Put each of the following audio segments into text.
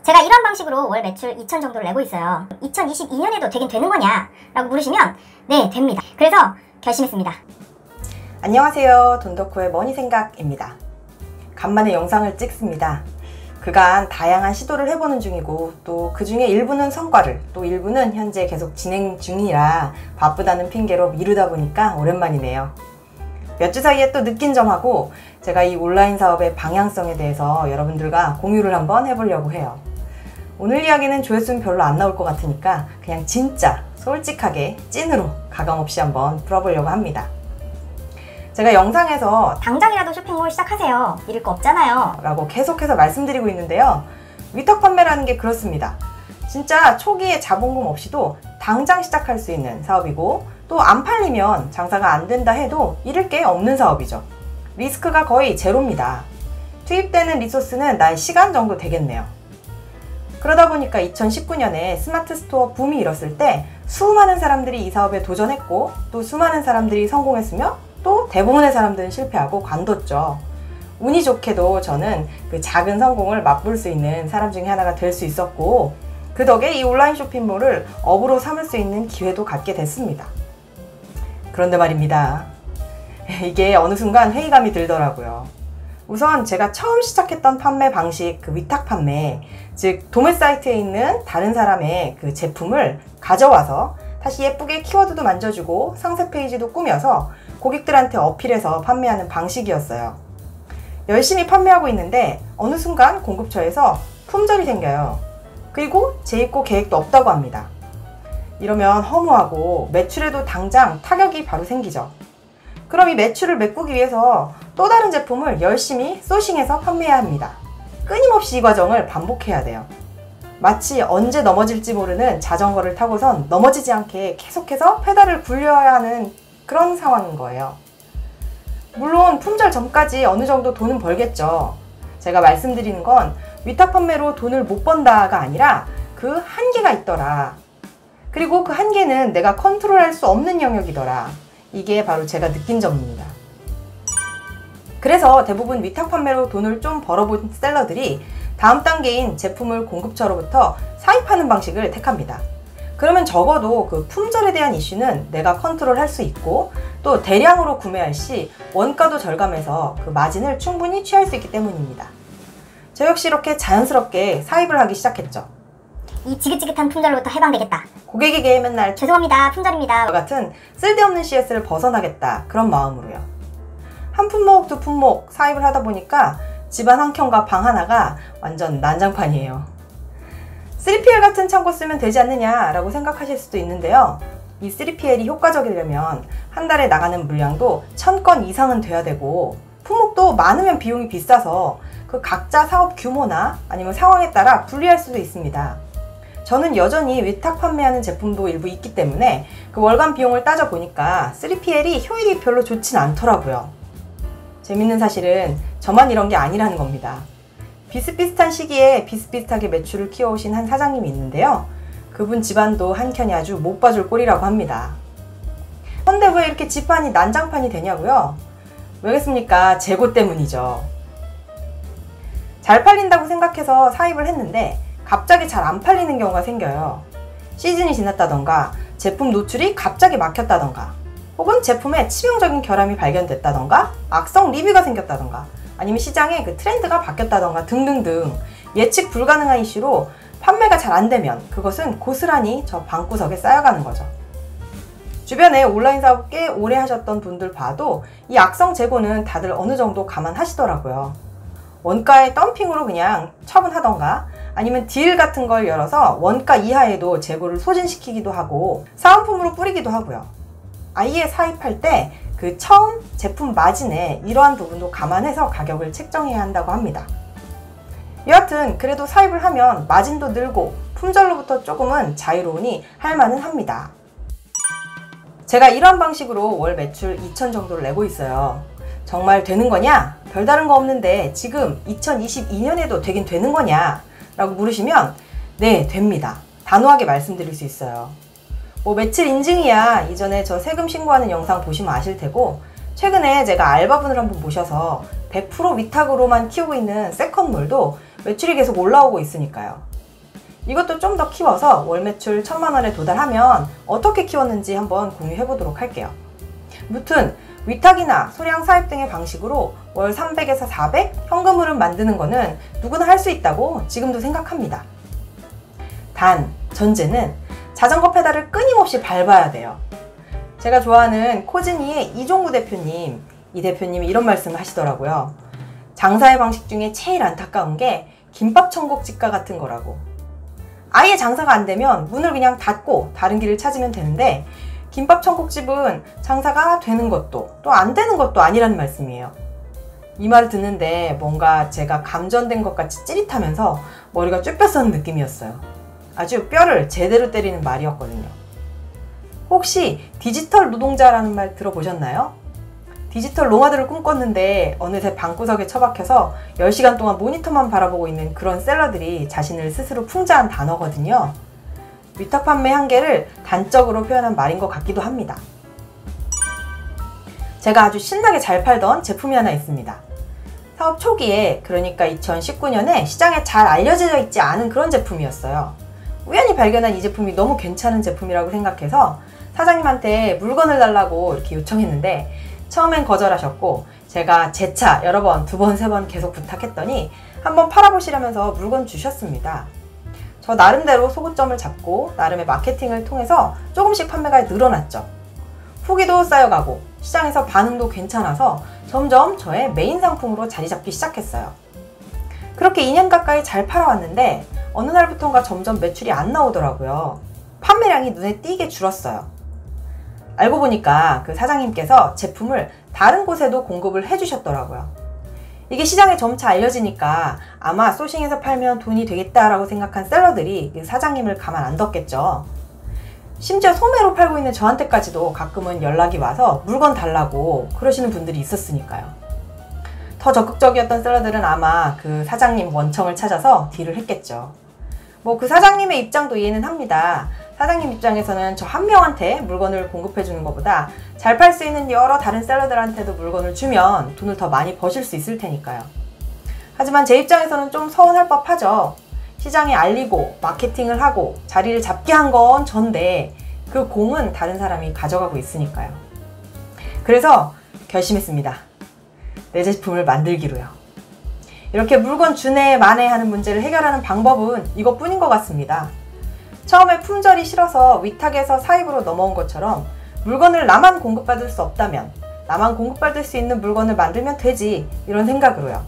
제가 이런 방식으로 월 매출 2천 정도를 내고 있어요. 2022년에도 되긴 되는 거냐? 라고 물으시면 네, 됩니다. 그래서 결심했습니다. 안녕하세요. 돈덕후의 머니생각입니다. 간만에 영상을 찍습니다. 그간 다양한 시도를 해보는 중이고 또 그 중에 일부는 성과를, 또 일부는 현재 계속 진행 중이라 바쁘다는 핑계로 미루다 보니까 오랜만이네요. 몇 주 사이에 또 느낀 점하고 제가 이 온라인 사업의 방향성에 대해서 여러분들과 공유를 한번 해보려고 해요. 오늘 이야기는 조회수는 별로 안 나올 것 같으니까 그냥 진짜 솔직하게 찐으로 가감없이 한번 풀어보려고 합니다. 제가 영상에서 당장이라도 쇼핑몰 시작하세요. 잃을 거 없잖아요. 라고 계속해서 말씀드리고 있는데요. 위탁 판매라는 게 그렇습니다. 진짜 초기에 자본금 없이도 당장 시작할 수 있는 사업이고 또 안 팔리면 장사가 안 된다 해도 잃을 게 없는 사업이죠. 리스크가 거의 제로입니다. 투입되는 리소스는 나의 시간 정도 되겠네요. 그러다 보니까 2019년에 스마트 스토어 붐이 일었을 때 수많은 사람들이 이 사업에 도전했고 또 수많은 사람들이 성공했으며 또 대부분의 사람들은 실패하고 관뒀죠. 운이 좋게도 저는 그 작은 성공을 맛볼 수 있는 사람 중에 하나가 될 수 있었고 그 덕에 이 온라인 쇼핑몰을 업으로 삼을 수 있는 기회도 갖게 됐습니다. 그런데 말입니다. 이게 어느 순간 회의감이 들더라고요. 우선 제가 처음 시작했던 판매 방식, 그 위탁 판매, 즉 도매 사이트에 있는 다른 사람의 그 제품을 가져와서 다시 예쁘게 키워드도 만져주고 상세 페이지도 꾸며서 고객들한테 어필해서 판매하는 방식이었어요. 열심히 판매하고 있는데 어느 순간 공급처에서 품절이 생겨요. 그리고 재입고 계획도 없다고 합니다. 이러면 허무하고 매출에도 당장 타격이 바로 생기죠. 그럼 이 매출을 메꾸기 위해서 또 다른 제품을 열심히 소싱해서 판매해야 합니다. 끊임없이 이 과정을 반복해야 돼요. 마치 언제 넘어질지 모르는 자전거를 타고선 넘어지지 않게 계속해서 페달을 굴려야 하는 그런 상황인 거예요. 물론 품절 전까지 어느 정도 돈은 벌겠죠. 제가 말씀드리는 건 위탁 판매로 돈을 못 번다가 아니라 그 한계가 있더라. 그리고 그 한계는 내가 컨트롤할 수 없는 영역이더라. 이게 바로 제가 느낀 점입니다. 그래서 대부분 위탁 판매로 돈을 좀 벌어본 셀러들이 다음 단계인 제품을 공급처로부터 사입하는 방식을 택합니다. 그러면 적어도 그 품절에 대한 이슈는 내가 컨트롤할 수 있고 또 대량으로 구매할 시 원가도 절감해서 그 마진을 충분히 취할 수 있기 때문입니다. 저 역시 이렇게 자연스럽게 사입을 하기 시작했죠. 이 지긋지긋한 품절로부터 해방되겠다. 고객에게 맨날 죄송합니다, 품절입니다 같은 쓸데없는 CS를 벗어나겠다, 그런 마음으로요. 한 품목 두 품목 사입을 하다 보니까 집안 한 켠과 방 하나가 완전 난장판이에요. 3PL 같은 창고 쓰면 되지 않느냐 라고 생각하실 수도 있는데요. 이 3PL이 효과적이려면 한 달에 나가는 물량도 1000건 이상은 돼야 되고 품목도 많으면 비용이 비싸서 그 각자 사업 규모나 아니면 상황에 따라 불리할 수도 있습니다. 저는 여전히 위탁 판매하는 제품도 일부 있기 때문에 그 월간 비용을 따져보니까 3PL이 효율이 별로 좋진 않더라고요. 재밌는 사실은 저만 이런 게 아니라는 겁니다. 비슷비슷한 시기에 비슷비슷하게 매출을 키워오신 한 사장님이 있는데요. 그분 집안도 한켠이 아주 못 봐줄 꼴이라고 합니다. 근데 왜 이렇게 집안이 난장판이 되냐고요? 왜겠습니까? 재고 때문이죠. 잘 팔린다고 생각해서 사입을 했는데 갑자기 잘 안 팔리는 경우가 생겨요. 시즌이 지났다던가 제품 노출이 갑자기 막혔다던가 혹은 제품에 치명적인 결함이 발견됐다던가 악성 리뷰가 생겼다던가 아니면 시장에 그 트렌드가 바뀌었다던가 등등등 예측 불가능한 이슈로 판매가 잘 안 되면 그것은 고스란히 저 방구석에 쌓여가는 거죠. 주변에 온라인 사업 꽤 오래 하셨던 분들 봐도 이 악성 재고는 다들 어느 정도 감안하시더라고요. 원가의 덤핑으로 그냥 처분하던가 아니면 딜 같은 걸 열어서 원가 이하에도 재고를 소진시키기도 하고 사은품으로 뿌리기도 하고요. 아예 사입할 때 그 처음 제품 마진에 이러한 부분도 감안해서 가격을 책정해야 한다고 합니다. 여하튼 그래도 사입을 하면 마진도 늘고 품절로부터 조금은 자유로우니 할만은 합니다. 제가 이러한 방식으로 월 매출 2천 정도를 내고 있어요. 정말 되는 거냐? 별다른 거 없는데 지금 2022년에도 되긴 되는 거냐? 라고 물으시면 네, 됩니다. 단호하게 말씀드릴 수 있어요. 뭐 며칠 인증이야 이전에 저 세금 신고하는 영상 보시면 아실 테고 최근에 제가 알바분을 한분 모셔서 100% 위탁으로만 키우고 있는 세컨몰도 매출이 계속 올라오고 있으니까요. 이것도 좀 더 키워서 월 매출 1000만 원에 도달하면 어떻게 키웠는지 한번 공유해 보도록 할게요. 무튼 위탁이나 소량 사입 등의 방식으로 월 300에서 400 현금 흐름 만드는 거는 누구나 할 수 있다고 지금도 생각합니다. 단 전제는 자전거 페달을 끊임없이 밟아야 돼요. 제가 좋아하는 코즈니의 이종구 대표님, 이 대표님이 이런 말씀을 하시더라고요. 장사의 방식 중에 제일 안타까운 게 김밥 천국 집가 같은 거라고. 아예 장사가 안 되면 문을 그냥 닫고 다른 길을 찾으면 되는데, 김밥 천국집은 장사가 되는 것도 또 안 되는 것도 아니라는 말씀이에요. 이 말을 듣는데 뭔가 제가 감전된 것 같이 찌릿하면서 머리가 쭈뼛서는 느낌이었어요. 아주 뼈를 제대로 때리는 말이었거든요. 혹시 디지털 노동자라는 말 들어보셨나요? 디지털 노마드를 꿈꿨는데 어느새 방구석에 처박혀서 10시간 동안 모니터만 바라보고 있는 그런 셀러들이 자신을 스스로 풍자한 단어거든요. 위탁 판매 한계를 단적으로 표현한 말인 것 같기도 합니다. 제가 아주 신나게 잘 팔던 제품이 하나 있습니다. 사업 초기에, 그러니까 2019년에 시장에 잘 알려져 있지 않은 그런 제품이었어요. 우연히 발견한 이 제품이 너무 괜찮은 제품이라고 생각해서 사장님한테 물건을 달라고 이렇게 요청했는데 처음엔 거절하셨고, 제가 재차 여러 번, 2번, 3번 계속 부탁했더니 한번 팔아보시라면서 물건 주셨습니다. 저 나름대로 소구점을 잡고 나름의 마케팅을 통해서 조금씩 판매가 늘어났죠. 후기도 쌓여가고 시장에서 반응도 괜찮아서 점점 저의 메인 상품으로 자리 잡기 시작했어요. 그렇게 2년 가까이 잘 팔아왔는데 어느 날부터인가 점점 매출이 안 나오더라고요. 판매량이 눈에 띄게 줄었어요. 알고 보니까 그 사장님께서 제품을 다른 곳에도 공급을 해주셨더라고요. 이게 시장에 점차 알려지니까 아마 소싱해서 팔면 돈이 되겠다라고 생각한 셀러들이 사장님을 가만 안 뒀겠죠. 심지어 소매로 팔고 있는 저한테까지도 가끔은 연락이 와서 물건 달라고 그러시는 분들이 있었으니까요. 더 적극적이었던 셀러들은 아마 그 사장님 원청을 찾아서 딜을 했겠죠. 뭐 그 사장님의 입장도 이해는 합니다. 사장님 입장에서는 저 한 명한테 물건을 공급해 주는 것보다 잘 팔 수 있는 여러 다른 셀러들한테도 물건을 주면 돈을 더 많이 버실 수 있을 테니까요. 하지만 제 입장에서는 좀 서운할 법하죠. 시장에 알리고 마케팅을 하고 자리를 잡게 한 건 전데 그 공은 다른 사람이 가져가고 있으니까요. 그래서 결심했습니다. 내 제품을 만들기로요. 이렇게 물건 주네 마네 하는 문제를 해결하는 방법은 이것뿐인 것 같습니다. 처음에 품절이 싫어서 위탁에서 사입으로 넘어온 것처럼 물건을 나만 공급받을 수 없다면 나만 공급받을 수 있는 물건을 만들면 되지, 이런 생각으로요.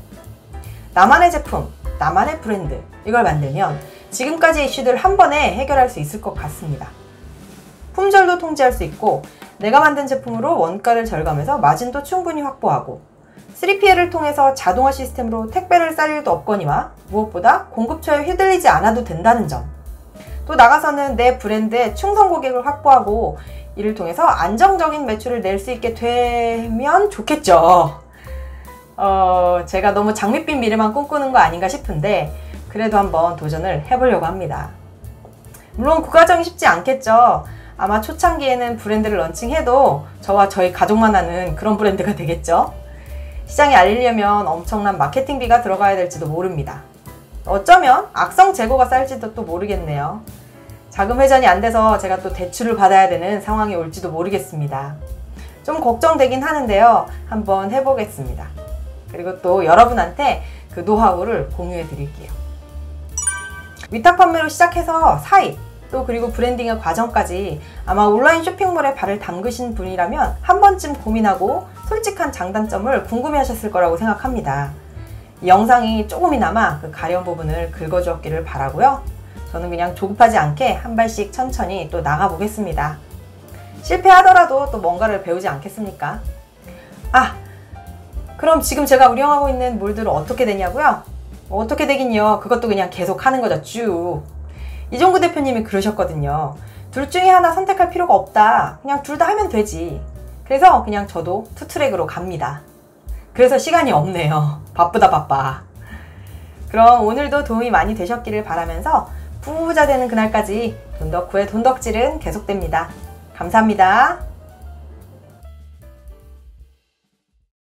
나만의 제품, 나만의 브랜드, 이걸 만들면 지금까지 이슈들 한 번에 해결할 수 있을 것 같습니다. 품절도 통제할 수 있고 내가 만든 제품으로 원가를 절감해서 마진도 충분히 확보하고 3PL을 통해서 자동화 시스템으로 택배를 쌀 일도 없거니와 무엇보다 공급처에 휘둘리지 않아도 된다는 점, 또 나가서는 내 브랜드의 충성 고객을 확보하고 이를 통해서 안정적인 매출을 낼 수 있게 되면 좋겠죠. 제가 너무 장밋빛 미래만 꿈꾸는 거 아닌가 싶은데 그래도 한번 도전을 해보려고 합니다. 물론 그 과정이 쉽지 않겠죠. 아마 초창기에는 브랜드를 런칭해도 저와 저희 가족만 하는 그런 브랜드가 되겠죠. 시장에 알리려면 엄청난 마케팅비가 들어가야 될지도 모릅니다. 어쩌면 악성 재고가 쌓일지도 또 모르겠네요. 자금 회전이 안 돼서 제가 또 대출을 받아야 되는 상황이 올지도 모르겠습니다. 좀 걱정되긴 하는데요. 한번 해보겠습니다. 그리고 또 여러분한테 그 노하우를 공유해 드릴게요. 위탁 판매로 시작해서 사입, 또 그리고 브랜딩의 과정까지 아마 온라인 쇼핑몰에 발을 담그신 분이라면 한 번쯤 고민하고 솔직한 장단점을 궁금해 하셨을 거라고 생각합니다. 이 영상이 조금이나마 그 가려운 부분을 긁어주었기를 바라고요. 저는 그냥 조급하지 않게 한 발씩 천천히 또 나가보겠습니다. 실패하더라도 또 뭔가를 배우지 않겠습니까? 그럼 지금 제가 운영하고 있는 몰들은 어떻게 되냐고요? 어떻게 되긴요. 그것도 그냥 계속 하는 거죠. 쭉. 이종구 대표님이 그러셨거든요. 둘 중에 하나 선택할 필요가 없다. 그냥 둘 다 하면 되지. 그래서 그냥 저도 투트랙으로 갑니다. 그래서 시간이 없네요. 바쁘다 바빠. 그럼 오늘도 도움이 많이 되셨기를 바라면서 부자 되는 그날까지 돈덕후의 돈덕질은 계속됩니다. 감사합니다.